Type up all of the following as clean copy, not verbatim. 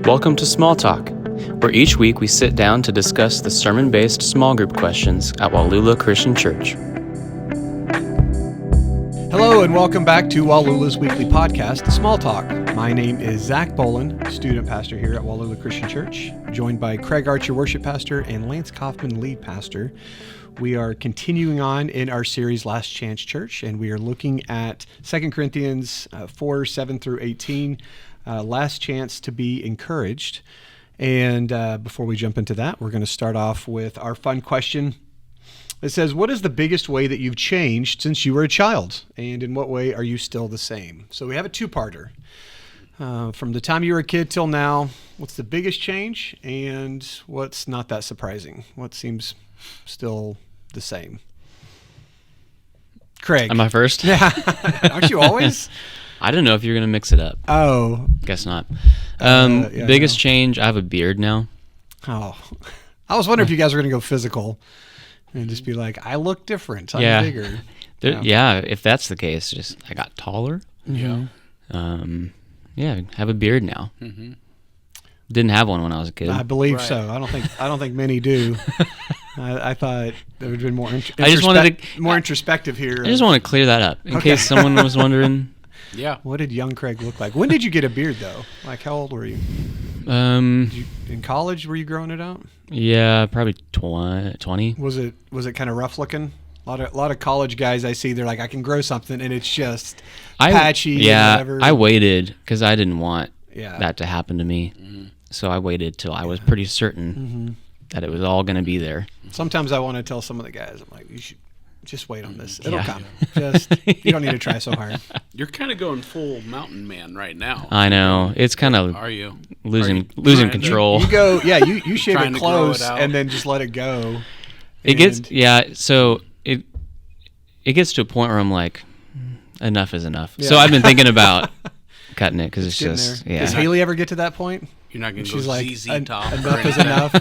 Welcome to Small Talk, where each week we sit down to discuss the sermon-based small group questions at Wallula Christian Church. Hello and welcome back to Wallula's weekly podcast, Small Talk. My name is Zach Boland, student pastor here at Wallula Christian Church, joined by Craig Archer, worship pastor, and Lance Kaufman, lead pastor. We are continuing on in our series, Last Chance Church, and we are looking at 2 Corinthians 4, 7 through 18, last chance to be encouraged. And before we jump into that, we're going to start off with our fun question. It says, what is the biggest way that you've changed since you were a child? And in what way are you still the same? So we have a two-parter. From the time you were a kid till now, what's the biggest change? And what's not that surprising? What seems still the same? Craig. Am I first? Yeah. Aren't you always? I didn't know if you were going to mix it up. Oh. Guess not. Yeah, biggest no. change, I have a beard now. Oh. I was wondering if you guys were going to go physical and just be like, I look different. I'm bigger. Yeah, if that's the case, just I got taller. Yeah. Have a beard now. Mm-hmm. Didn't have one when I was a kid. I believe so. I don't think many do. I thought there would have been more introspective here. I just want to clear that up in case someone was wondering. Yeah. What did young Craig look like? When did you get a beard, though? Like, how old were you? In college, were you growing it out? Yeah, probably 20. Was it kind of rough looking? A lot of college guys I see, they're like, I can grow something, and it's just patchy. Yeah, whatever. I waited because I didn't want that to happen to me. Mm-hmm. So I waited till I was pretty certain that it was all going to be there. Sometimes I want to tell some of the guys, I'm like, you should just wait on this. It'll come. You don't need to try so hard. You're kind of going full mountain man right now. I know. It's kind of losing control. You shave it close and then just let it go. It gets to a point where I'm like, enough is enough. Yeah. So I've been thinking about cutting it because it's just Does Haley ever get to that point? You're not going to go like, ZZ Top. Enough is enough.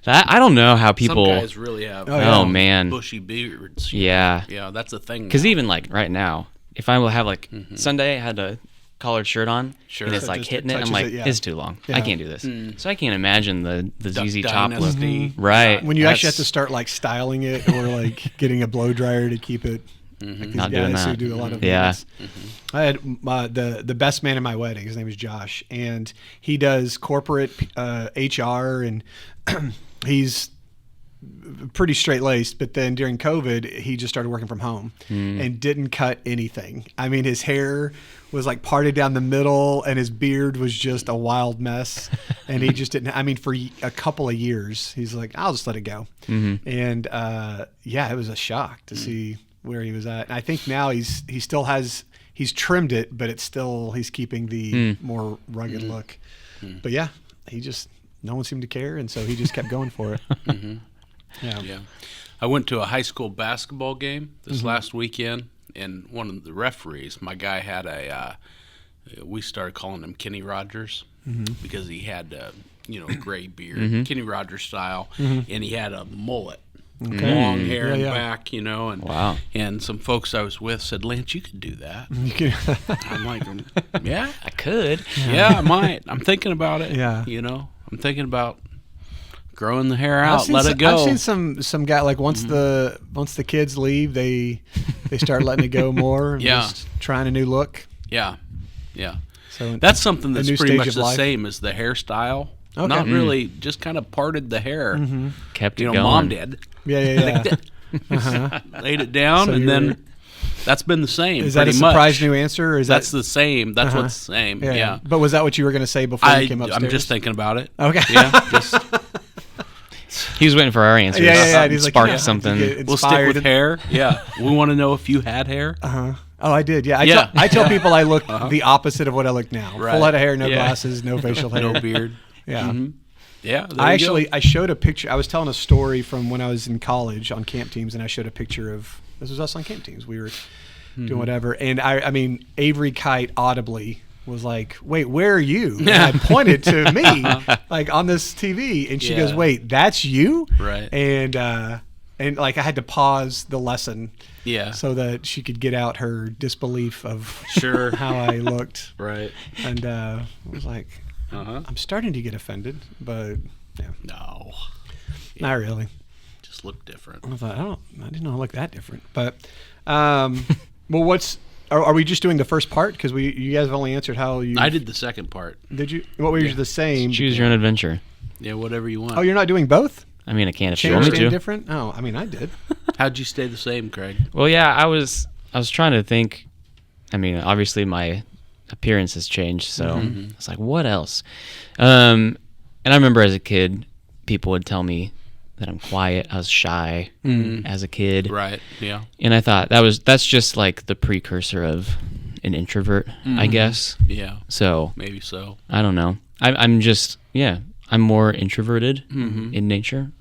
I don't know how people. Some guys really have. Man, bushy beards. Yeah, that's a thing. Because even like right now, if I will have like Sunday, I had a collared shirt on, and it's like hitting it. I'm like, it's too long. Yeah. I can't do this. So I can't imagine the ZZ Top look. Right. When you actually have to start like styling it or like getting a blow dryer to keep it. Not doing that. Who do a lot of things. I had the best man in my wedding. His name is Josh, and he does corporate HR, and he's pretty straight-laced. But then during COVID, he just started working from home and didn't cut anything. I mean, his hair was like parted down the middle, and his beard was just a wild mess. And he just didn't. I mean, for a couple of years, he's like, I'll just let it go. Mm-hmm. And it was a shock to see where he was at. And I think now he's trimmed it, but it's still, he's keeping the more rugged look. But yeah, no one seemed to care. And so he just kept going for it. Yeah. I went to a high school basketball game this last weekend, and one of the referees, my guy had we started calling him Kenny Rogers because he had a gray beard, Kenny Rogers style, and he had a mullet. Okay. Long hair in back, and wow. And some folks I was with said, Lance, you could do that. I'm like, yeah, I could. Yeah, I might. I'm thinking about it. Yeah. I'm thinking about growing the hair out, let it go. I've seen some guy, like once the kids leave, they start letting it go more. Just trying a new look. Yeah. So that's something that's pretty much the life. Same as the hairstyle. Okay. Not really, just kind of parted the hair. Kept it going. Mom did. Yeah. Laid it down, and then that's been the same. Is that a surprise new answer? Or is that's the same. That's what's the same. Yeah. But was that what you were going to say before you came upstairs? I'm just thinking about it. Okay. Yeah. He was waiting for our answers. Yeah. He's spark like, something. We'll stick with hair. Yeah. We want to know if you had hair. Oh, I did. Yeah. I tell people I look the opposite of what I look now. Right. Full head of hair, no glasses, no facial hair, no beard. Yeah. Mm-hmm. Yeah. I showed a picture. I was telling a story from when I was in college on camp teams, and I showed a picture of this was us on camp teams. We were doing whatever, and I mean Avery Kite audibly was like, "Wait, where are you?" And I pointed to me, like on this TV, and she goes, "Wait, that's you?" Right. And like I had to pause the lesson, so that she could get out her disbelief of how I looked, right. And I was like, I'm starting to get offended, but yeah. No. Not really. Just look different. I thought, I didn't know I looked that different. But, well, are we just doing the first part? Because you guys have only answered how you... I did the second part. Did you? What were the same? Choose your own adventure. Yeah, whatever you want. Oh, you're not doing both? I mean, I can if you want me to. Different? Oh, I mean, I did. How'd you stay the same, Craig? Well, yeah, I was trying to think. I mean, obviously my appearance has changed, so it's like, what else? And I remember as a kid, people would tell me that I'm quiet. I was shy as a kid. Right. Yeah. And I thought that's just like the precursor of an introvert, I guess. Yeah. So maybe so. I don't know. I'm more introverted in nature.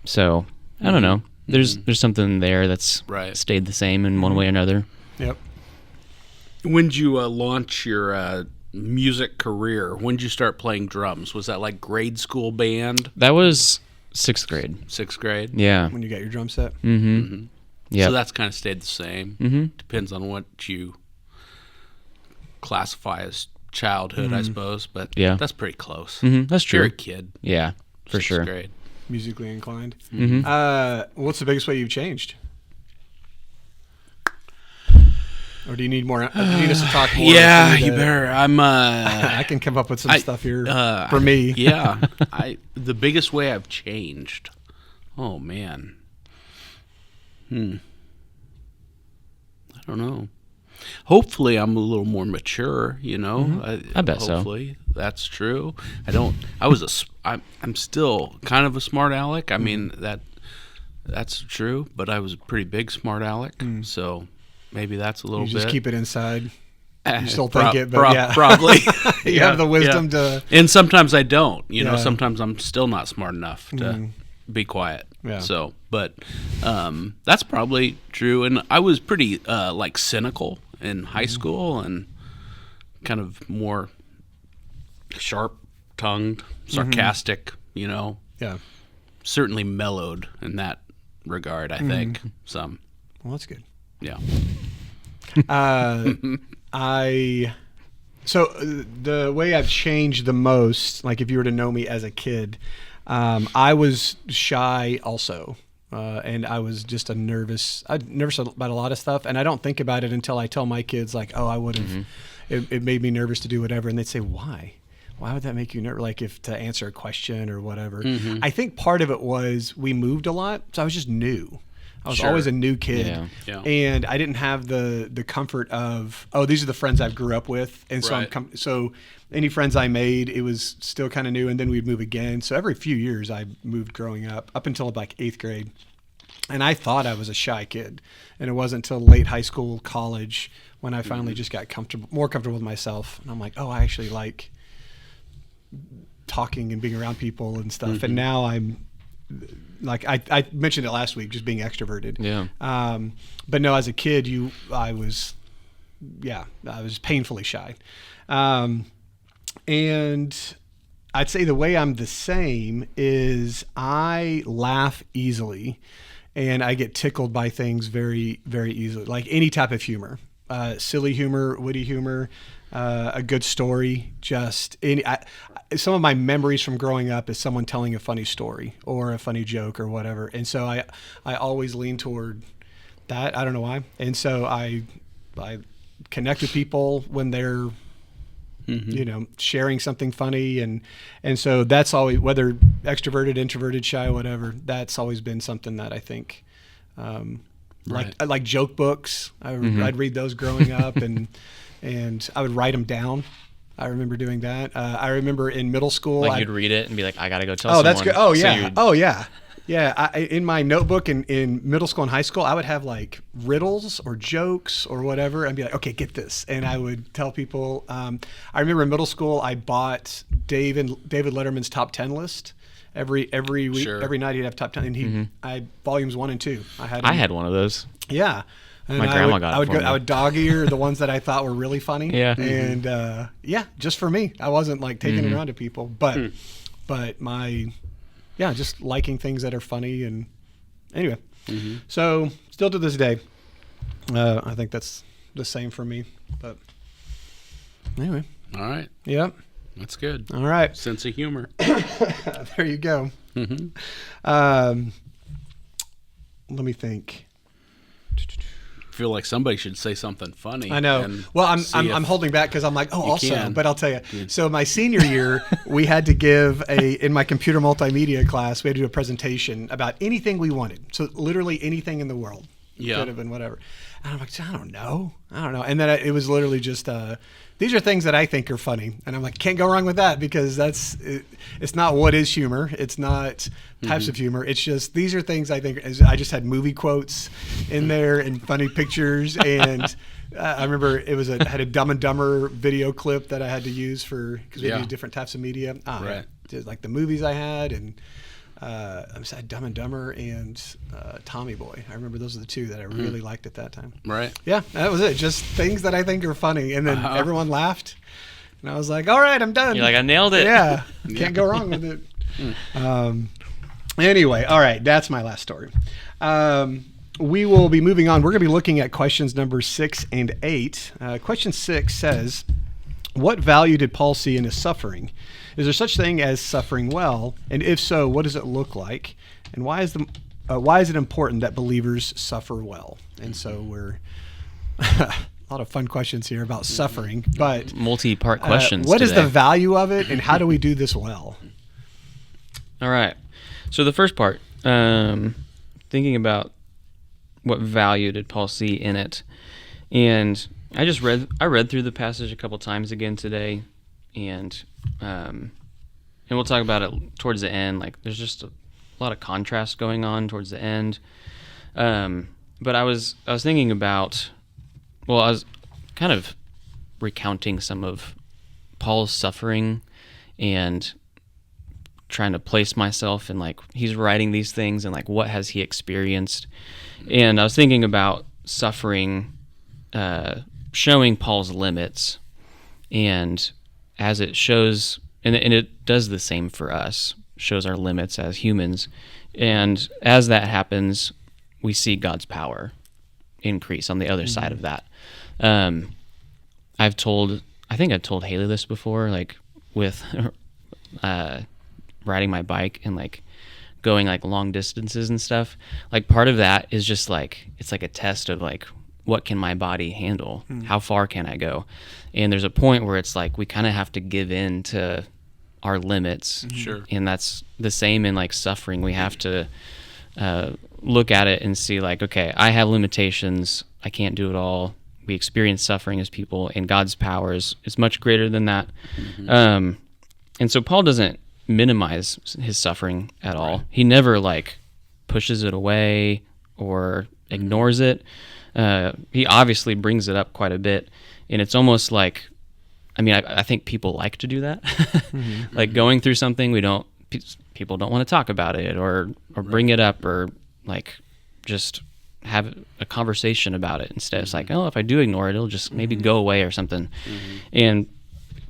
So I don't know. There's something there that's stayed the same in one way or another. Yep. When did you launch your music career? When did you start playing drums? Was that like grade school band? That was 6th grade. 6th grade? Yeah. When you got your drum set? Yeah. So that's kind of stayed the same. Depends on what you classify as childhood, I suppose. But that's pretty close. That's true. You're a kid. Yeah, for sure. 6th grade. Musically inclined. What's the biggest way you've changed? Or do you need more? Do you need us to talk more? Yeah, you better. I can come up with some stuff here for me. Yeah, the biggest way I've changed. Oh man. I don't know. Hopefully, I'm a little more mature. You know, I bet so. Hopefully, that's true. I'm still kind of a smart aleck. I mean that's true, but I was a pretty big smart aleck. So. Maybe that's a little bit. You just keep it inside. You still think it, but yeah. Probably. You have the wisdom to... And sometimes I don't. You know, sometimes I'm still not smart enough to be quiet. Yeah. So, but that's probably true. And I was pretty, cynical in high school and kind of more sharp-tongued, sarcastic, you know. Yeah. Certainly mellowed in that regard, I think, some. Well, that's good. Yeah. So the way I've changed the most, like if you were to know me as a kid, I was shy also. And I was just I'm nervous about a lot of stuff. And I don't think about it until I tell my kids like, oh, I would have, it made me nervous to do whatever. And they'd say, why? Why would that make you nervous? Like if to answer a question or whatever. I think part of it was we moved a lot. So I was just new. I was always a new kid, and I didn't have the comfort of, oh, these are the friends I grew up with, and so so any friends I made, it was still kind of new, and then we'd move again. So every few years I moved growing up until like 8th grade, and I thought I was a shy kid, and it wasn't until late high school, college when I finally just got more comfortable with myself, and I'm like, oh, I actually like talking and being around people and stuff, and now I'm. Like I mentioned it last week, just being extroverted. Yeah. But no, as a kid, I was painfully shy. And I'd say the way I'm the same is I laugh easily and I get tickled by things very, very easily. Like any type of humor, silly humor, witty humor, a good story, some of my memories from growing up is someone telling a funny story or a funny joke or whatever. And so I always lean toward that. I don't know why. And so I connect with people when they're, you know, sharing something funny. And so that's always, whether extroverted, introverted, shy, whatever, that's always been something that I think, like joke books. I'd read those growing up and I would write them down. I remember doing that. I remember in middle school. Like you'd read it and be like, I got to go tell someone. Oh, that's good. Oh, yeah. Yeah. In my notebook in middle school and high school, I would have like riddles or jokes or whatever. I'd be like, okay, get this. And I would tell people. I remember in middle school, I bought David Letterman's top 10 list. Every week, every night he'd have top 10. And I volumes 1 and 2. I had one of those. Yeah. And my grandma got it for me. I would dog ear the ones that I thought were really funny. Yeah. And just for me. I wasn't like taking it around to people. But just liking things that are funny. And anyway, so still to this day, I think that's the same for me. But anyway. All right. Yeah. That's good. All right. Sense of humor. There you go. Mm-hmm. Let me think. I feel like somebody should say something funny. I know. Well, I'm holding back because I'm like, but I'll tell you. So my senior year, we had to give in my computer multimedia class, we had to do a presentation about anything we wanted. So literally anything in the world. Yeah. Could have been whatever. And I'm like, I don't know. And then it was literally just, these are things that I think are funny. And I'm like, can't go wrong with that because it's not what is humor. It's not types of humor. It's just, these are things I think, I just had movie quotes in there and funny pictures. And I remember I had a Dumb and Dumber video clip that I had to use because we use different types of media. Right. Just like the movies I had and I had Dumb and Dumber and Tommy Boy. I remember those are the two that I really liked at that time. Right. Yeah, that was it. Just things that I think are funny. And then everyone laughed. And I was like, all right, I'm done. You're like, I nailed it. Yeah. Can't go wrong with it. Anyway, all right. That's my last story. We will be moving on. We're going to be looking at questions number 6 and 8. Question 6 says, what value did Paul see in his suffering? Is there such thing as suffering well? And if so, what does it look like? And why is it important that believers suffer well? And so we're a lot of fun questions here about suffering, but multi-part questions. What is today. the value of it, and how do we do this well? All right. So the first part, thinking about what value did Paul see in it, and I read through the passage a couple times again today, and we'll talk about it towards the end. Like there's just a lot of contrast going on towards the end. But I was thinking about, I was kind of recounting some of Paul's suffering and trying to place myself in like he's writing these things and like what has he experienced. And I was thinking about suffering showing Paul's limits, and as it shows, and it does the same for us, shows our limits as humans. And as that happens, we see God's power increase on the other side of that. I think I've told Haley this before, like with riding my bike and like going like long distances and stuff. Like part of that is just like, it's like a test of like, what can my body handle? How far can I go? And there's a point where it's like we kind of have to give in to our limits. Sure. And that's the same in like suffering. We have to look at it and see like, okay, I have limitations. I can't do it all. We experience suffering as people, and God's power is much greater than that. And so Paul doesn't minimize his suffering at all. He never like pushes it away or ignores it. He obviously brings it up quite a bit, and it's almost like, I think people like to do that. Like going through something, people don't want to talk about it or bring it up or like just have a conversation about it. Instead, it's like, if I do ignore it, it'll just maybe go away or something. And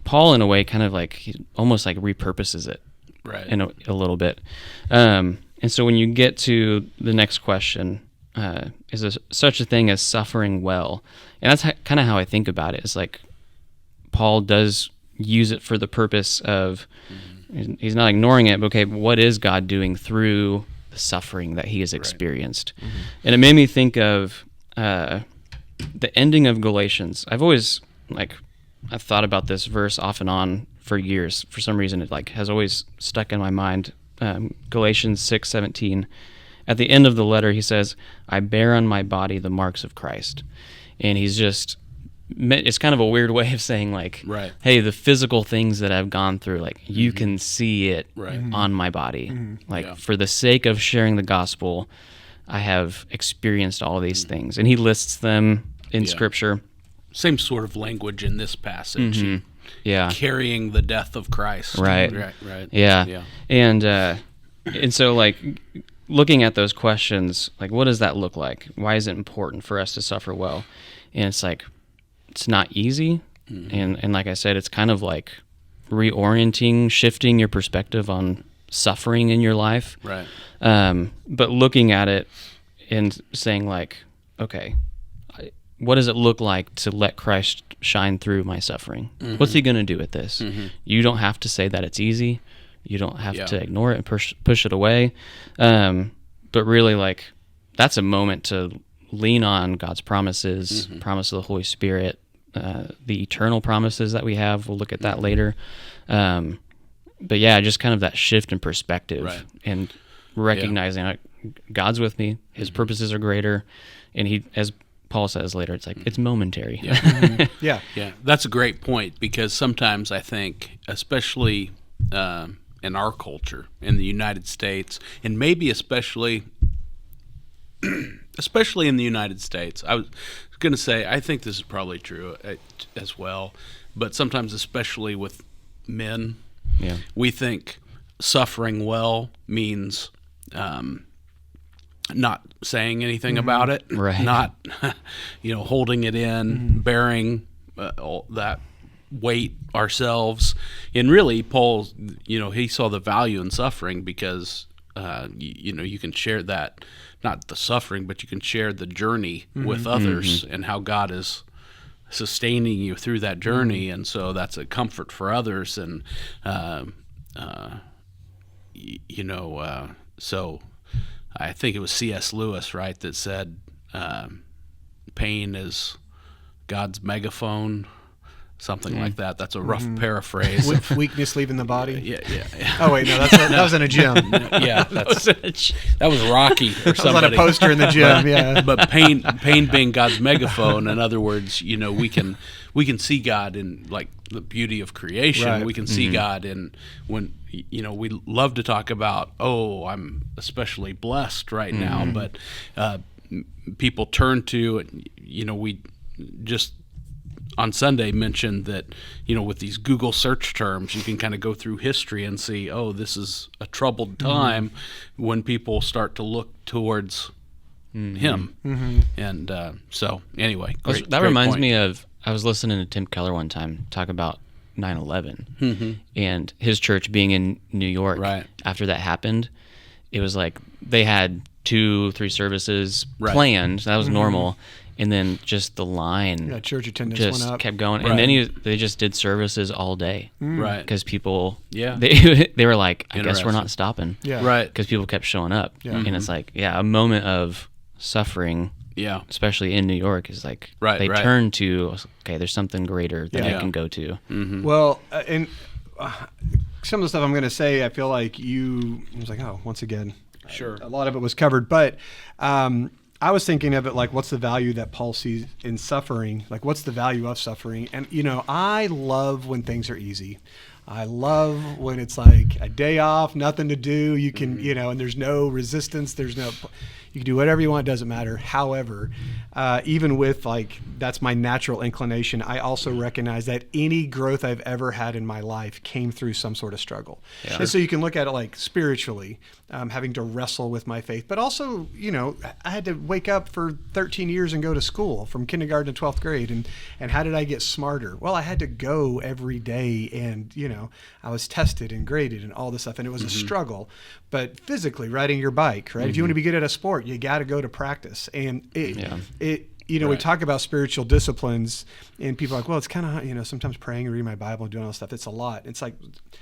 Paul, in a way, kind of like he almost like repurposes it, right, in a little bit. And so when you get to the next question, is there such a thing as suffering well? And that's kind of how I think about it. It's like Paul does use it for the purpose of, he's not ignoring it, but okay, what is God doing through the suffering that he has experienced? And it made me think of the ending of Galatians. I've thought about this verse off and on for years. For some reason, it like has always stuck in my mind. Galatians 6:17. At the end of the letter, he says, I bear on my body the marks of Christ. And it's kind of a weird way of saying like, right, hey, the physical things that I've gone through, like you can see it on my body. For the sake of sharing the gospel, I have experienced all these things. And he lists them in Scripture. Same sort of language in this passage. Yeah. Carrying the death of Christ. Right. Yeah. And so like looking at those questions, like what does that look like? Why is it important for us to suffer well? And it's like, it's not easy. And like I said, it's kind of like reorienting, shifting your perspective on suffering in your life. Right. But looking at it and saying like, okay, what does it look like to let Christ shine through my suffering? What's he going to do with this? You don't have to say that it's easy. You don't have to ignore it and push it away. But really, like, that's a moment to lean on God's promises, promise of the Holy Spirit, the eternal promises that we have. We'll look at that later. But yeah, just kind of that shift in perspective and recognizing like, God's with me. His purposes are greater. And he, as Paul says later, it's like, it's momentary. Yeah. That's a great point, because sometimes I think, especially in our culture, in the United States, and maybe especially in the United States, I was going to say, I think this is probably true as well, but sometimes especially with men, we think suffering well means not saying anything about it, not holding it in, bearing all that weight ourselves. And really, Paul, he saw the value in suffering because you can share that, not the suffering, but you can share the journey with others and how God is sustaining you through that journey. And so that's a comfort for others. And so I think it was C.S. Lewis, right, that said pain is God's megaphone, something like that. That's a rough paraphrase. With weakness leaving the body. Yeah. Oh wait, no, that was in a gym. Yeah, that was Rocky or somebody. That was on a poster in the gym. Yeah. But pain being God's megaphone. In other words, we can see God in like the beauty of creation. Right. We can see God in when we love to talk about, I'm especially blessed right now, but people turn to, we just on Sunday mentioned that, with these Google search terms, you can kind of go through history and see, this is a troubled time when people start to look towards him. And so anyway, that reminds me of, I was listening to Tim Keller one time talk about 9/11 and his church being in New York. Right. After that happened, it was like they had 2-3 services planned. So that was normal. And then just the line, church attendance just went up. kept going. Right. And then they just did services all day, right? Because people, they were like, I guess we're not stopping, right? Because people kept showing up, and it's like, a moment of suffering, especially in New York, is like they turn to, okay, there's something greater that I can go to. Well, and some of the stuff I'm going to say, I feel like I was like, once again, sure, a lot of it was covered, but I was thinking of it like, what's the value that Paul sees in suffering? Like, what's the value of suffering? And, I love when things are easy. I love when it's like a day off, nothing to do. You can, and there's no resistance. You can do whatever you want. It doesn't matter. However, even with that's my natural inclination, I also recognize that any growth I've ever had in my life came through some sort of struggle. Yeah. And so you can look at it like spiritually, having to wrestle with my faith, but also, I had to wake up for 13 years and go to school from kindergarten to 12th grade. And how did I get smarter? Well, I had to go every day and, I was tested and graded and all this stuff. And it was a struggle, but physically riding your bike, right? If you want to be good at a sport, you got to go to practice. And we talk about spiritual disciplines and people are like, well, it's kind of, sometimes praying and reading my Bible and doing all this stuff. It's a lot. It's like,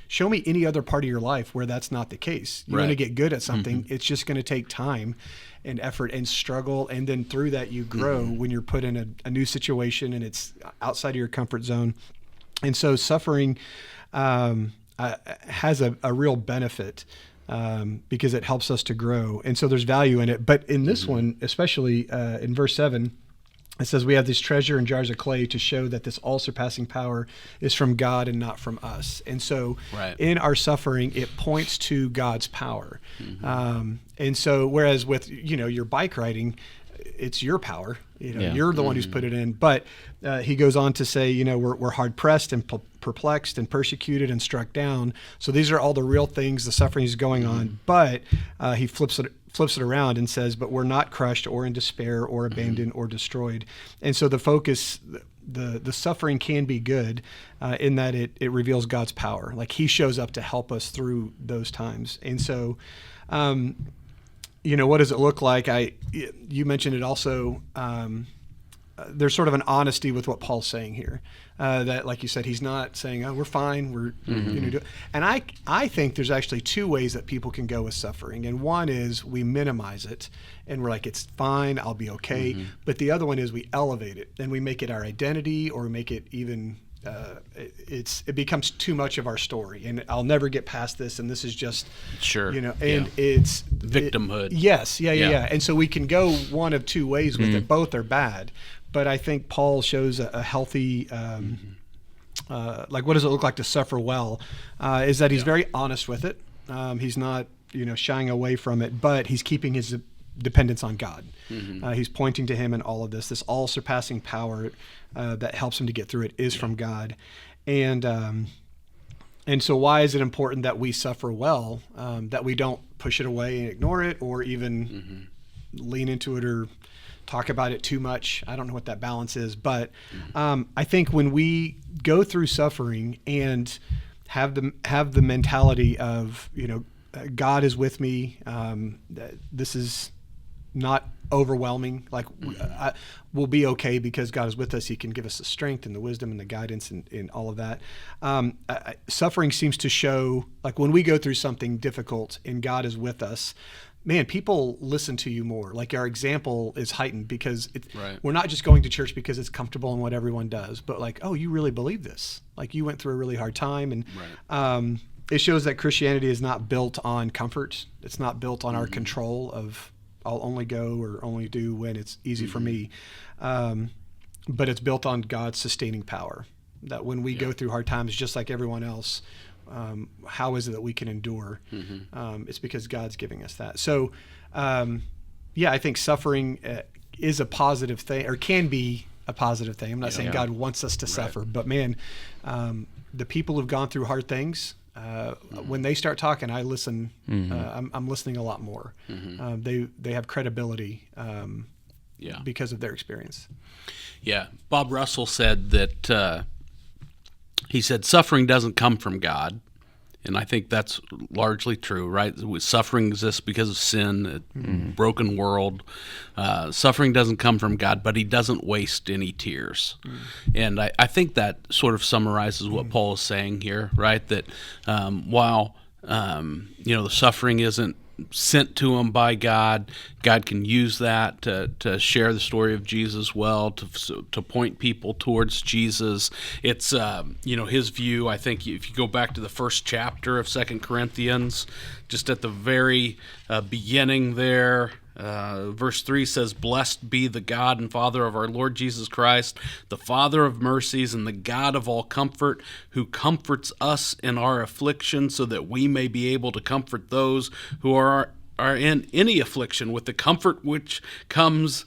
show me any other part of your life where that's not the case. You want to get good at something. It's just going to take time and effort and struggle. And then through that, you grow when you're put in a new situation and it's outside of your comfort zone. And so suffering has a real benefit because it helps us to grow. And so there's value in it. But in this one, especially in verse 7, it says we have this treasure in jars of clay to show that this all-surpassing power is from God and not from us. And so in our suffering, it points to God's power. And so whereas with, your bike riding, it's your power. You're the one who's put it in. But he goes on to say, we're hard pressed and perplexed and persecuted and struck down. So these are all the real things, the suffering is going on. But he flips it around and says, but we're not crushed or in despair or abandoned or destroyed. And so the focus, the suffering can be good in that it reveals God's power. Like he shows up to help us through those times. And so, what does it look like? You mentioned it also there's sort of an honesty with what Paul's saying here. That, like you said, he's not saying, "Oh, we're fine." And I think there's actually two ways that people can go with suffering, and one is we minimize it, and we're like, "It's fine, I'll be okay." But the other one is we elevate it, and we make it our identity, or make it even. It becomes too much of our story, and I'll never get past this, and this is just it's victimhood. Yes, yeah. And so we can go one of two ways with it. Both are bad, but I think Paul shows a healthy, like what does it look like to suffer well? Is that he's very honest with it. He's not shying away from it, but he's keeping his dependence on God. He's pointing to him in all of this. This all-surpassing power that helps him to get through it is from God. And so why is it important that we suffer well, that we don't push it away and ignore it, or even lean into it or talk about it too much? I don't know what that balance is, but I think when we go through suffering and have the mentality of, God is with me, this is not overwhelming. Like we'll be okay because God is with us. He can give us the strength and the wisdom and the guidance and all of that. Suffering seems to show, like when we go through something difficult and God is with us, man, people listen to you more. Like our example is heightened because we're not just going to church because it's comfortable and what everyone does, but like, oh, you really believe this. Like you went through a really hard time. And it shows that Christianity is not built on comfort. It's not built on our control of I'll only go or only do when it's easy for me. But it's built on God's sustaining power, that when we go through hard times, just like everyone else, how is it that we can endure? It's because God's giving us that. So, I think suffering is a positive thing, or can be a positive thing. I'm not saying God wants us to suffer, but man, the people who've gone through hard things, when they start talking, I listen. I'm listening a lot more. They have credibility because of their experience. Yeah, Bob Russell said that he said suffering doesn't come from God, and I think that's largely true. Right, suffering exists because of sin, a broken world. Suffering doesn't come from God, but He doesn't waste any tears. And I think that sort of summarizes what Paul is saying here, right? That while the suffering isn't sent to him by God, God can use that to share the story of Jesus well, to point people towards Jesus. It's his view. I think if you go back to the first chapter of 2 Corinthians, just at the very beginning there, verse 3 says, "Blessed be the God and Father of our Lord Jesus Christ, the Father of mercies and the God of all comfort, who comforts us in our affliction, so that we may be able to comfort those who are in any affliction with the comfort which comes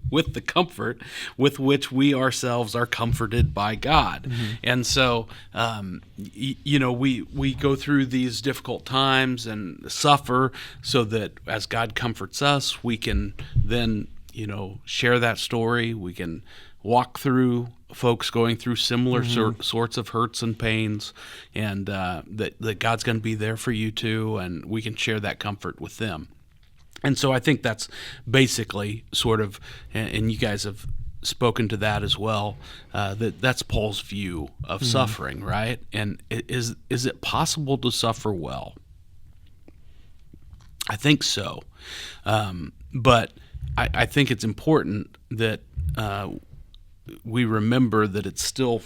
with the comfort with which we ourselves are comforted by God." And so, we go through these difficult times and suffer so that as God comforts us, we can then, share that story. We can walk through folks going through similar sorts of hurts and pains, and that God's going to be there for you too, and we can share that comfort with them. And so I think that's basically sort of, and you guys have spoken to that as well, that's Paul's view of suffering, right? And is it possible to suffer well? I think so. But I think it's important that we remember that it's still,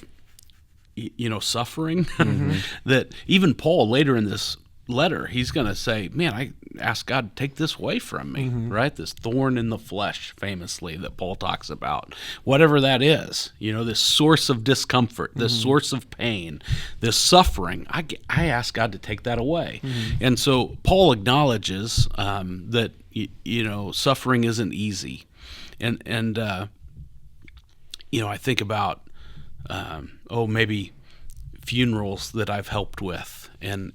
suffering. That even Paul later in this letter, he's going to say, man, I asked God to take this away from me, right? This thorn in the flesh, famously, that Paul talks about. Whatever that is, this source of discomfort, this source of pain, this suffering, I ask God to take that away. And so Paul acknowledges that, suffering isn't easy. And I think about, maybe funerals that I've helped with, and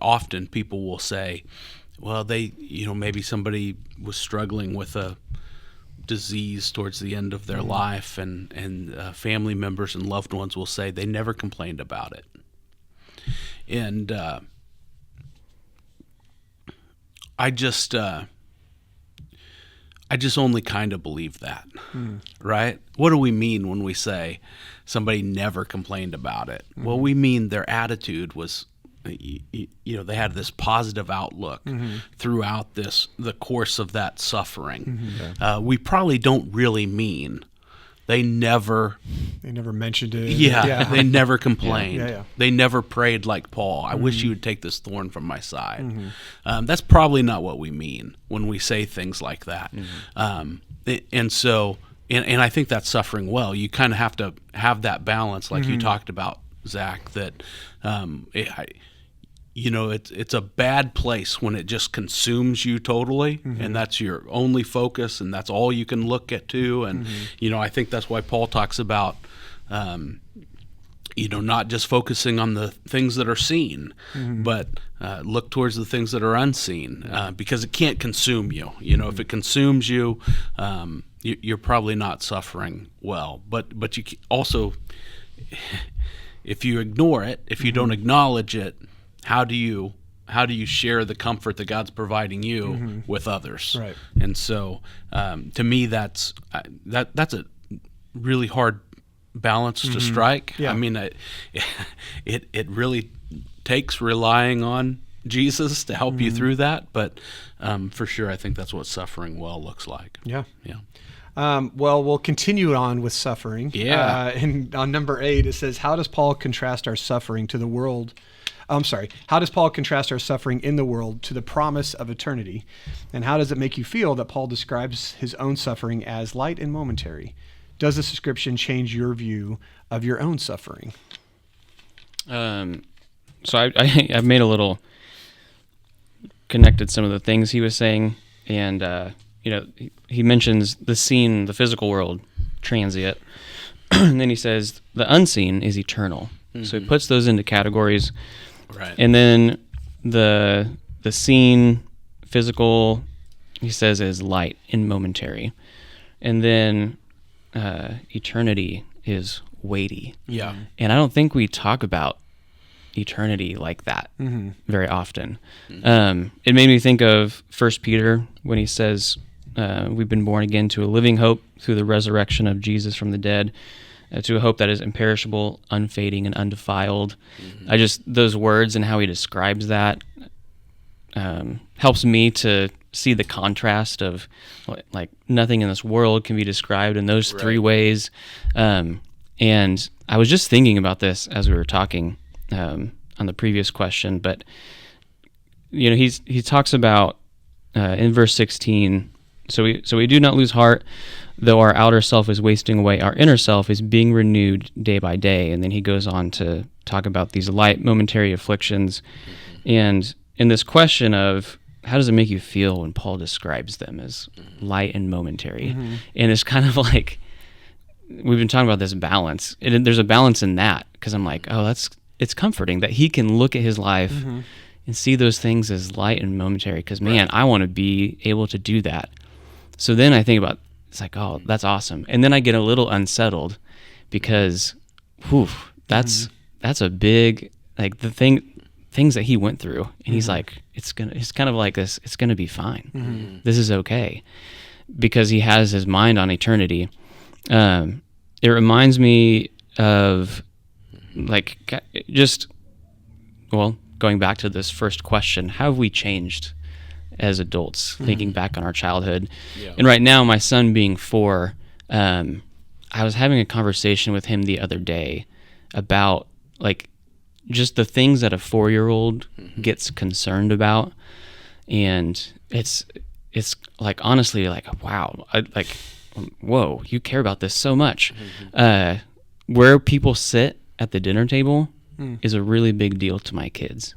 often people will say, well, maybe somebody was struggling with a disease towards the end of their life, and family members and loved ones will say they never complained about it. And I just I just only kind of believe that, right? What do we mean when we say somebody never complained about it? Well, we mean their attitude was, they had this positive outlook throughout the course of that suffering. We probably don't really mean they never mentioned it. They never complained. Yeah. They never prayed like Paul. I wish you would take this thorn from my side. That's probably not what we mean when we say things like that. And so, and I think that's suffering well. You kind of have to have that balance, like you talked about, Zach. That it's a bad place when it just consumes you totally, and that's your only focus, and that's all you can look at too. And I think that's why Paul talks about not just focusing on the things that are seen, but look towards the things that are unseen, because it can't consume you. If it consumes you, you're probably not suffering well. But you also, if you ignore it, if you don't acknowledge it, how do you share the comfort that God's providing you with others? Right. And so, to me, that's a really hard balance to strike. Yeah. I mean, it really takes relying on Jesus to help you through that. But for sure, I think that's what suffering well looks like. Yeah. Yeah. Well, we'll continue on with suffering. Yeah. And on number 8, it says, how does Paul contrast our suffering to the world? How does Paul contrast our suffering in the world to the promise of eternity? And how does it make you feel that Paul describes his own suffering as light and momentary? Does this description change your view of your own suffering? So I've made a little, connected some of the things he was saying, and he mentions the seen, the physical world, transient, and then he says the unseen is eternal. So he puts those into categories. Right. And then the seen, physical, he says is light and momentary. And then eternity is weighty. Yeah. And I don't think we talk about eternity like that very often. It made me think of 1 Peter when he says we've been born again to a living hope through the resurrection of Jesus from the dead, to a hope that is imperishable, unfading, and undefiled. Those words and how he describes that helps me to see the contrast of like nothing in this world can be described in those three ways. And I was just thinking about this as we were talking on the previous question, but he talks about in verse 16, so we do not lose heart. Though our outer self is wasting away, our inner self is being renewed day by day. And then he goes on to talk about these light, momentary afflictions. And in this question of how does it make you feel when Paul describes them as light and momentary? And it's kind of like, we've been talking about this balance. There's a balance in that, because I'm like, it's comforting that he can look at his life and see those things as light and momentary, because, man, I want to be able to do that. So then I think about, it's like, oh, that's awesome. And then I get a little unsettled because, that's a big, like, the things that he went through. And he's like, it's kind of like this, it's going to be fine. This is okay. Because he has his mind on eternity. It reminds me of, like, going back to this first question, how have we changed as adults, thinking back on our childhood? Yeah. And right now, my son being 4, I was having a conversation with him the other day about, like, just the things that a 4-year-old gets concerned about. And it's like, honestly, like, wow, whoa, you care about this so much. Where people sit at the dinner table is a really big deal to my kids.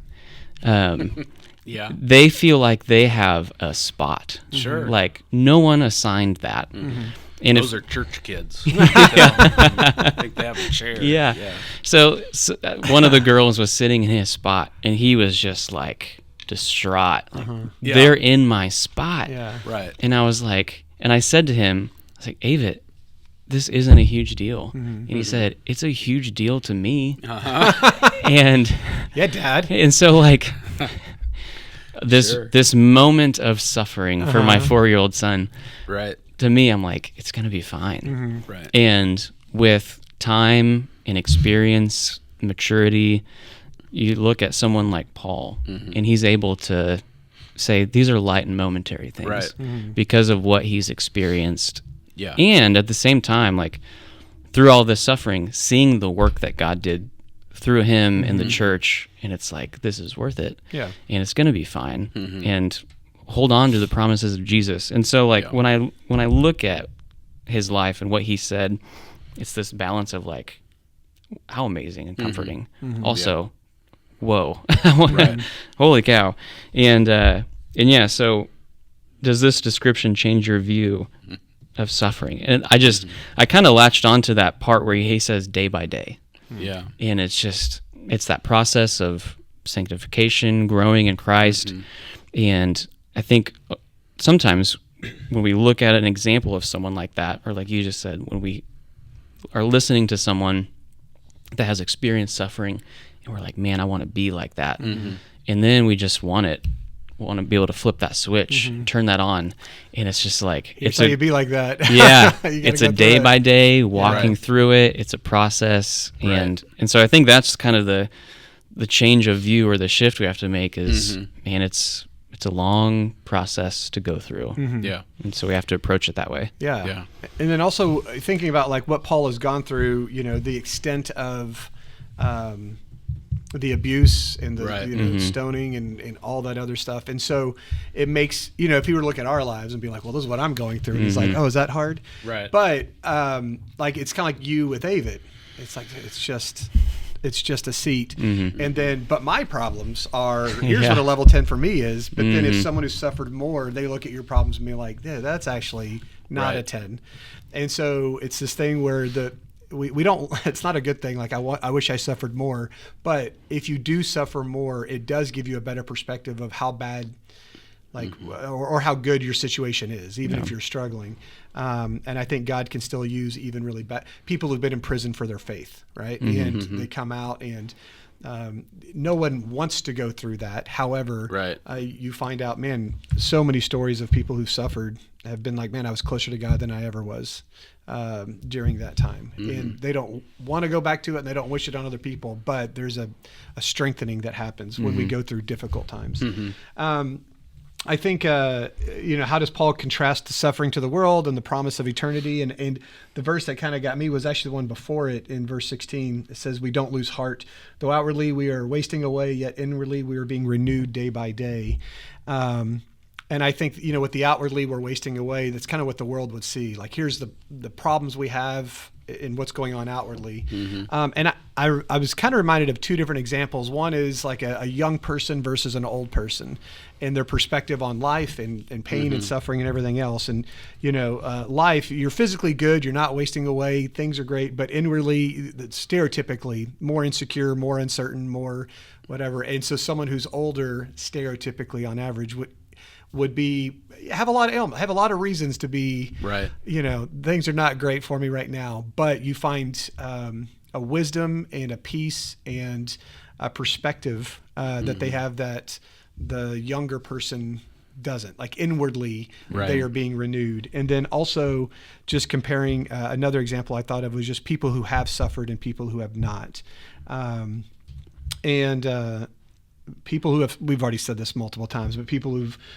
Yeah. They feel like they have a spot. Sure. Like, no one assigned that. And those are church kids. I think they have a chair. Yeah. So one of the girls was sitting in his spot, and he was just like distraught. Like, they're in my spot. Yeah. Right. And I was like, and I said to him, I was like, Avit, this isn't a huge deal. And he said, it's a huge deal to me. And yeah, Dad. And so, like, this moment of suffering for my 4-year-old son. Right. To me, I'm like, it's gonna be fine. Right. And with time and experience, maturity, you look at someone like Paul, and he's able to say these are light and momentary things Right. because of what he's experienced. Yeah. And at the same time, like through all this suffering, seeing the work that God did through him in the church, and it's like, this is worth it. Yeah. And it's going to be fine. And hold on to the promises of Jesus. And so like when I look at his life and what he said, it's this balance of like, how amazing and comforting. Also, whoa, holy cow. And yeah, so does this description change your view of suffering? And I kind of latched onto that part where he says day by day. Yeah. And it's that process of sanctification, growing in Christ. And I think sometimes when we look at an example of someone like that, or like you just said, when we are listening to someone that has experienced suffering, and we're like, man, I want to be like that. And then we just want to be able to flip that switch, turn that on, and it's just like It's how you be like that. Yeah, You gotta it's go a through day it. by day walking Right. through it. It's a process, and so I think that's kind of the change of view or the shift we have to make is, man, it's a long process to go through, Yeah. and so we have to approach it that way. Yeah. Yeah. And then also thinking about like what Paul has gone through, the extent of the abuse and the Right. stoning and all that other stuff. And so it makes, if you were to look at our lives and be like, well, this is what I'm going through. And he's like, oh, is that hard? Right. But like, it's kind of like you with David. It's like, it's just a seat. And then, but my problems are, here's what a level 10 for me is. But then if someone who's suffered more, they look at your problems and be like, yeah, that's actually not a Right. 10. And so it's this thing where we don't, it's not a good thing. Like I wish I suffered more, but if you do suffer more, it does give you a better perspective of how bad, like, or how good your situation is, even if you're struggling. And I think God can still use even really bad people who've been in prison for their faith, right? And they come out and no one wants to go through that. However, Right. You find out, man, so many stories of people who've suffered have been like, man, I was closer to God than I ever was during that time. And they don't want to go back to it and they don't wish it on other people, but there's a strengthening that happens when we go through difficult times. I think, how does Paul contrast the suffering to the world and the promise of eternity? And the verse that kind of got me was actually the one before it in verse 16. It says, we don't lose heart. Though outwardly we are wasting away, yet inwardly we are being renewed day by day. And I think, with the outwardly we're wasting away, that's kind of what the world would see. Like, here's the problems we have in what's going on outwardly. And I was kind of reminded of two different examples. One is like a young person versus an old person and their perspective on life and pain and suffering and everything else. And, life, you're physically good, you're not wasting away, things are great, but inwardly, stereotypically, more insecure, more uncertain, more whatever. And so someone who's older, stereotypically on average, would have a lot of ailment, have a lot of reasons to be, Right. Things are not great for me right now, but you find a wisdom and a peace and a perspective that they have that the younger person doesn't. Like inwardly, Right. they are being renewed. And then also just comparing another example I thought of was just people who have suffered and people who have not. People who have, we've already said this multiple times, but people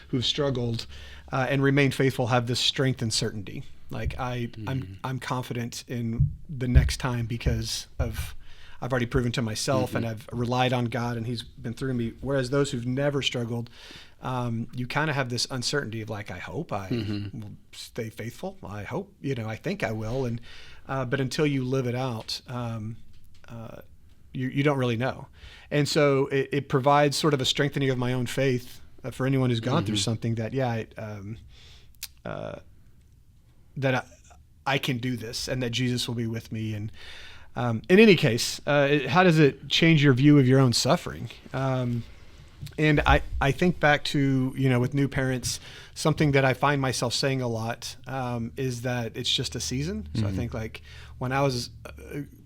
who've struggled and remained faithful have this strength and certainty. Like I'm confident in the next time because I've already proven to myself and I've relied on God and He's been through me. Whereas those who've never struggled, you kind of have this uncertainty of like, I hope I will stay faithful. I hope, I think I will. And but until you live it out, you don't really know. And so it provides sort of a strengthening of my own faith for anyone who's gone through something that, that I can do this and that Jesus will be with me. And in any case, how does it change your view of your own suffering? And I think back to, with new parents, something that I find myself saying a lot is that it's just a season. So I think like when I was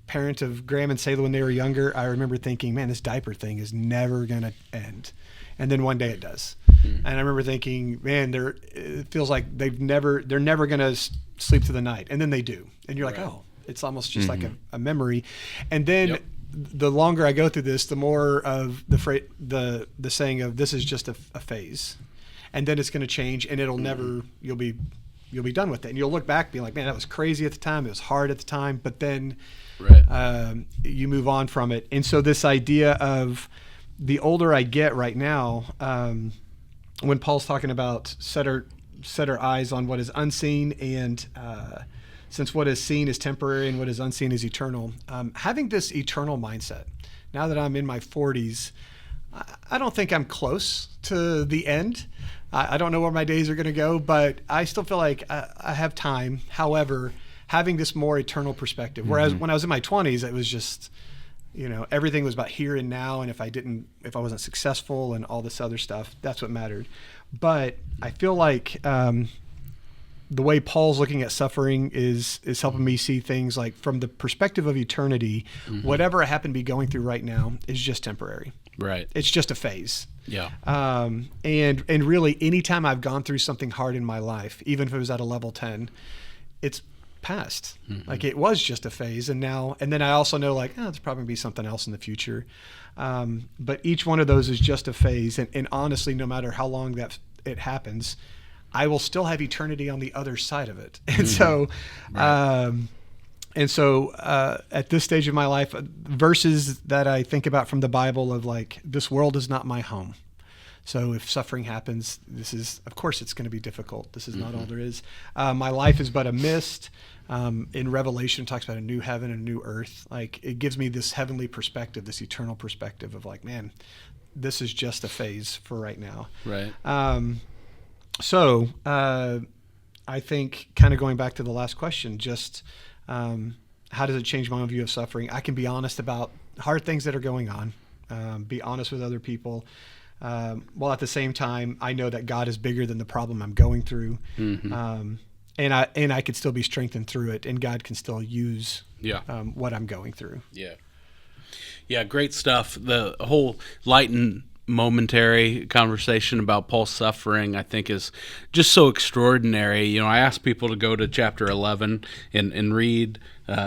parent of Graham and Sayla when they were younger, I remember thinking, man, this diaper thing is never going to end. And then one day it does. And I remember thinking, man, it feels like they're never going to sleep through the night. And then they do. And you're like, oh, it's almost just like a memory. And then the longer I go through this, the more of the saying of this is just a phase. And then it's going to change, and it'll never, you'll be done with it. And you'll look back being like, man, that was crazy at the time. It was hard at the time. But then you move on from it. And so this idea of the older I get right now, when Paul's talking about set our eyes on what is unseen, and since what is seen is temporary and what is unseen is eternal, having this eternal mindset, now that I'm in my 40s, I don't think I'm close to the end. I don't know where my days are going to go, but I still feel like I have time. However, having this more eternal perspective, whereas when I was in my 20s, it was just, everything was about here and now. And if I wasn't successful and all this other stuff, that's what mattered. But I feel like the way Paul's looking at suffering is helping me see things like from the perspective of eternity. Whatever I happen to be going through right now is just temporary. Right. It's just a phase. Yeah. And really, anytime I've gone through something hard in my life, even if it was at a level 10, it's past. Like it was just a phase. And then I also know there's probably gonna be something else in the future. But each one of those is just a phase. And honestly, no matter how long that it happens, I will still have eternity on the other side of it. And so, at this stage of my life, verses that I think about from the Bible of this world is not my home. So if suffering happens, of course it's going to be difficult. This is not all there is. My life is but a mist. In Revelation, it talks about a new heaven and a new earth. It gives me this heavenly perspective, this eternal perspective of man, this is just a phase for right now. Right. So I think kind of going back to the last question, just how does it change my own view of suffering? I can be honest about hard things that are going on, be honest with other people, while at the same time, I know that God is bigger than the problem I'm going through. And I could still be strengthened through it, and God can still use what I'm going through. Yeah, great stuff. The whole light and momentary conversation about Paul's suffering, I think, is just so extraordinary. I ask people to go to chapter 11 and read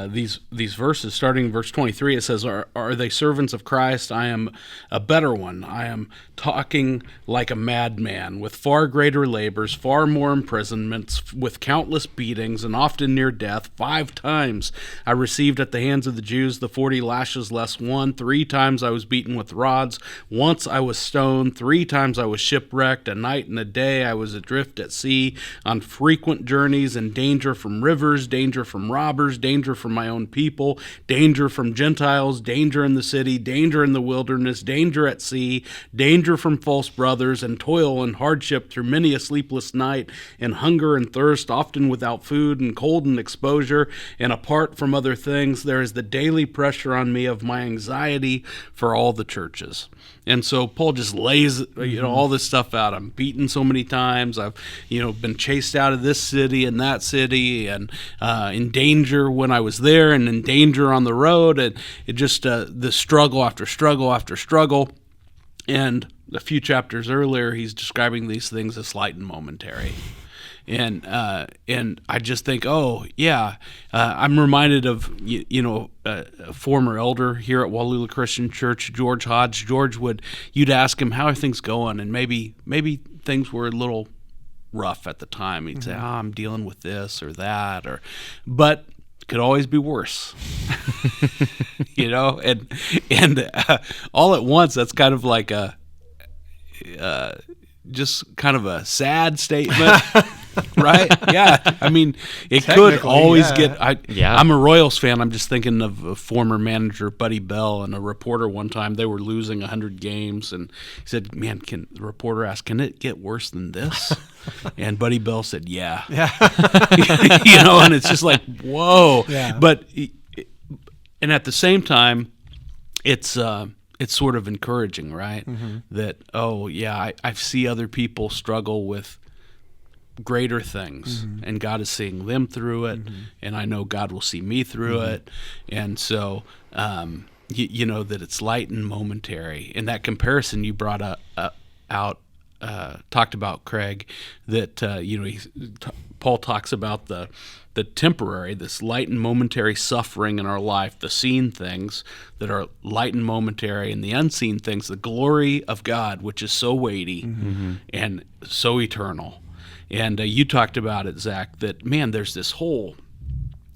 these verses. Starting in verse 23, it says, Are they servants of Christ? I am a better one. I am talking like a madman, with far greater labors, far more imprisonments, with countless beatings, and often near death. 5 times I received at the hands of the Jews the 40 lashes less one. 3 times I was beaten with rods. Once I was stoned. 3 times I was shipwrecked. A night and a day I was adrift at sea, on frequent journeys, in danger from rivers, danger from robbers, danger from my own people, danger from Gentiles, danger in the city, danger in the wilderness, danger at sea, danger from false brothers, and toil and hardship through many a sleepless night, and hunger and thirst, often without food, and cold and exposure. And apart from other things, there is the daily pressure on me of my anxiety for all the churches. And so Paul just lays, all this stuff out. I'm beaten so many times. I've, been chased out of this city and that city, and in danger when I was there, and in danger on the road, and it just the struggle after struggle after struggle. And a few chapters earlier, he's describing these things as light and momentary. And I just think, I'm reminded of a former elder here at Wallula Christian Church, George Hodge. You'd ask him, how are things going? And maybe things were a little rough at the time. He'd say, I'm dealing with this or that, but it could always be worse. And all at once, that's kind of like just kind of a sad statement. Right? Yeah. I mean, it could always get... I'm a Royals fan. I'm just thinking of a former manager, Buddy Bell, and a reporter one time, they were losing 100 games, and he said, man, the reporter asked, can it get worse than this? And Buddy Bell said, yeah. And it's just like, whoa. Yeah. But, and at the same time, it's sort of encouraging, right? That, I see other people struggle with greater things, and God is seeing them through it, and I know God will see me through it, and so that it's light and momentary. And that comparison you brought out talked about, Craig, that Paul talks about the temporary, this light and momentary suffering in our life, the seen things that are light and momentary, and the unseen things, the glory of God, which is so weighty and so eternal. And you talked about it, Zach, that, man, there's this whole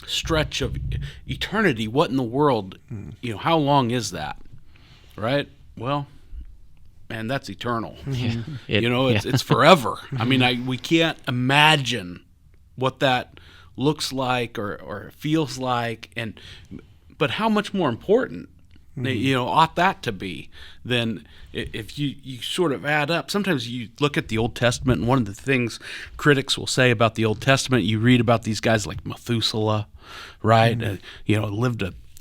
stretch of eternity. What in the world, how long is that, right? Well, man, that's eternal. Yeah. It's forever. I mean, we can't imagine what that looks like or feels like, but how much more important, ought that to be than if you sort of add up. Sometimes you look at the Old Testament, and one of the things critics will say about the Old Testament, you read about these guys like Methuselah, right?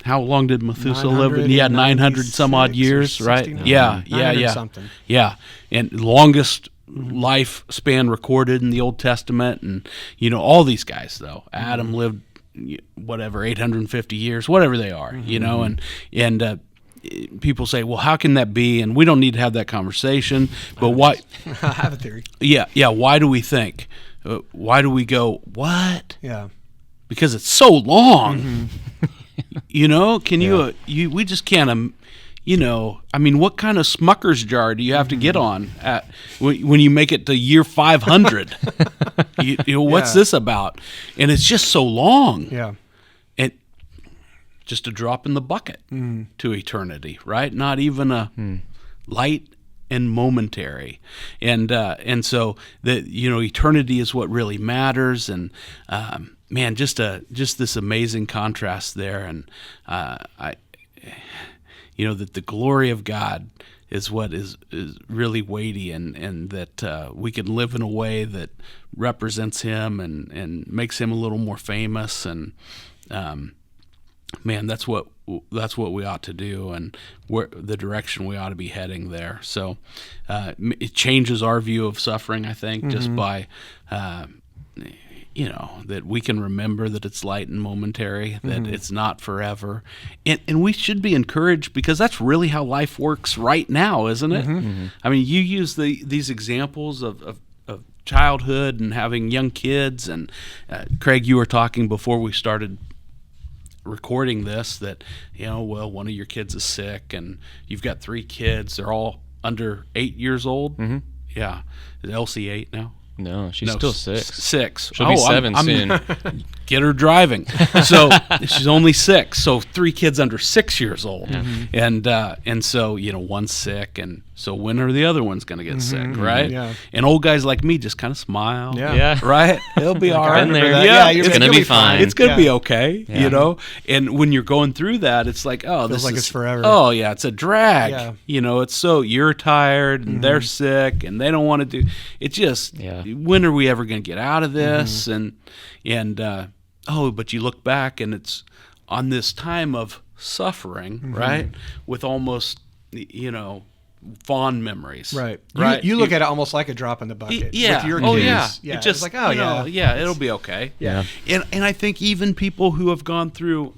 How long did Methuselah live? He had 900 some odd years, right? Yeah. Something. Yeah, and longest lifespan recorded in the Old Testament, and all these guys though. Adam lived 850 years, whatever they are, and people say, well, how can that be? And we don't need to have that conversation. But why? I have a theory. Yeah. Why do we think? Why do we go? What? Yeah. Because it's so long. Can you? We just can't. I mean, what kind of Smucker's jar do you have to get on when you make it to year 500? What's this about? And it's just so long. Yeah. And just a drop in the bucket to eternity, right? Not even a light and momentary. And so that, eternity is what really matters. And, man, just this amazing contrast there. And, that the glory of God is what is really weighty, and that we can live in a way that represents Him and makes Him a little more famous. And man, that's what we ought to do, and where the direction we ought to be heading there. So it changes our view of suffering, I think, just by that we can remember that it's light and momentary, that it's not forever. And we should be encouraged, because that's really how life works right now, isn't it? I mean, you use these examples of childhood and having young kids. And Craig, you were talking before we started recording this that, one of your kids is sick, and you've got 3 kids. They're all under 8 years old. Yeah. Is Elsie 8 now? No, she's still 6. 6. She'll be 7 soon. Get her driving. So she's only 6. So 3 kids under 6 years old, and so one's sick, and so when are the other ones going to get sick, right? Yeah. And old guys like me just kind of smile. Yeah. Right. It'll be all right. Been there. Yeah, it's going to be fine. It's going to be okay. And when you're going through that, it's like, oh, feels like it's forever. Oh yeah, it's a drag. Yeah. It's so you're tired and they're sick and they don't want to do. It's just when are we ever going to get out of this? And but you look back and it's on this time of suffering, right? With almost fond memories, right? Right. You look at it almost like a drop in the bucket. With your kids. Yeah. It just like, it'll be okay. Yeah. And I think even people who have gone through,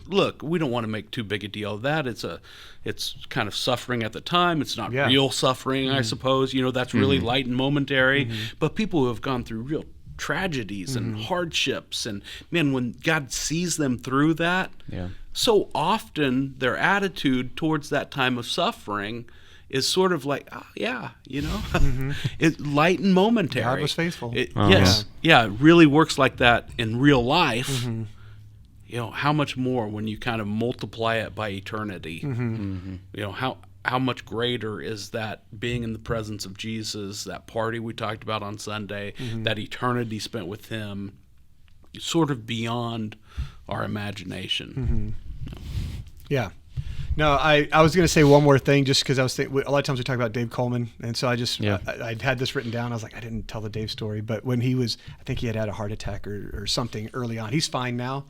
look, we don't want to make too big a deal of that. It's kind of suffering at the time. It's not real suffering, I suppose. That's really light and momentary. But people who have gone through real tragedies and hardships, and man, when God sees them through that, so often their attitude towards that time of suffering is sort of like, it's light and momentary. God was faithful. Yes, it really works like that in real life. How much more when you kind of multiply it by eternity? How much greater is that being in the presence of Jesus, that party we talked about on Sunday, that eternity spent with Him, sort of beyond our imagination. Yeah. No, I was going to say one more thing, just because I was thinking, a lot of times we talk about Dave Coleman, and so I had this written down. I was like, I didn't tell the Dave story, but when he was, I think he had a heart attack or something early on. He's fine now,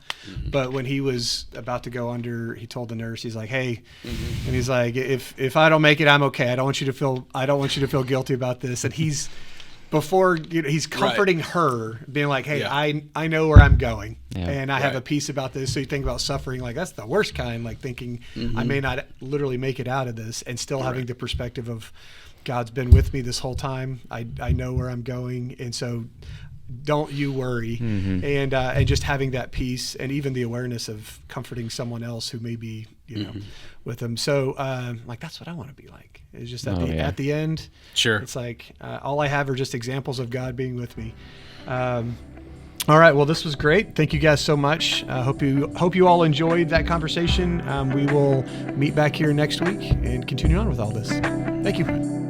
but when he was about to go under, he told the nurse, he's like, hey, and he's like, if I don't make it, I'm okay. I don't want you to feel guilty about this. And he's he's comforting her, being like, hey, I know where I'm going, and I have a peace about this. So you think about suffering, like that's the worst kind, like thinking I may not literally make it out of this, and still having the perspective of God's been with me this whole time. I know where I'm going, and so don't you worry. And just having that peace, and even the awareness of comforting someone else who may be, with them. So like, that's what I want to be like. It's just at the end, Sure. it's like all I have are just examples of God being with me. All right. Well, this was great. Thank you guys so much. Hope you all enjoyed that conversation. We will meet back here next week and continue on with all this. Thank you.